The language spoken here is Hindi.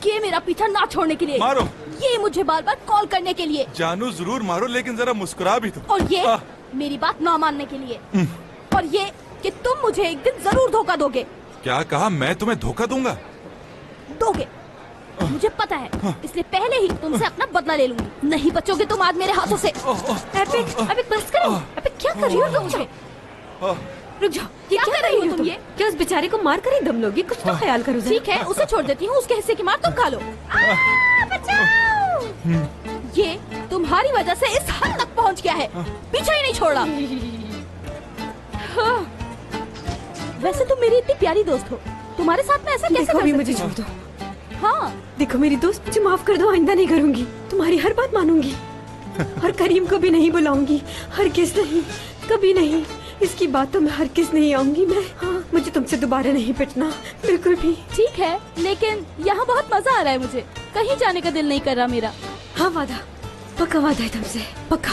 ये मेरा पीछा ना छोड़ने के लिए, मारो। ये मुझे बार बार कॉल करने के लिए, जानू जरूर मारो लेकिन जरा मुस्कुरा भी तो। और ये मेरी बात ना मानने के लिए, और ये कि तुम मुझे एक दिन जरूर धोखा दोगे। क्या कहा? मैं तुम्हें धोखा दूंगा? दोगे, मुझे पता है, इसलिए पहले ही तुमसे अपना बदला ले लूंगी। नहीं बचोगे तुम आज मेरे हाथों से। अबे बस करो। अबे क्या कर रही हो तुम? रुक जाओ, ये क्या कर रही हो तुम? ये क्या उस बेचारे को मार कर ही दम लोगी? कुछ तो ख्याल करो जरा। ठीक है, उसे छोड़ देती हूँ, उसके हिस्से की मार तुम खा लो। बचाओ! ये तुम्हारी वजह से इस हद तक पहुँच गया है, पीछा ही नहीं छोड़ा। वैसे तुम मेरी इतनी प्यारी दोस्त हो, तुम्हारे साथ में ऐसा कैसे कर सकती हूँ? मुझे छोड़ दो। हाँ देखो मेरी दोस्त, मुझे माफ कर दो, आइंदा नहीं करूंगी, तुम्हारी हर बात मानूंगी, और करीम को भी नहीं बुलाऊंगी, हरगिज़ नहीं, कभी नहीं, इसकी बातों में हरगिज़ नहीं आऊंगी मैं। हाँ, मुझे तुमसे दोबारा नहीं पिटना, बिल्कुल भी। ठीक है, लेकिन यहाँ बहुत मजा आ रहा है मुझे, कहीं जाने का दिल नहीं कर रहा मेरा। हाँ वादा, पक्का वादा है तुमसे, पक्का।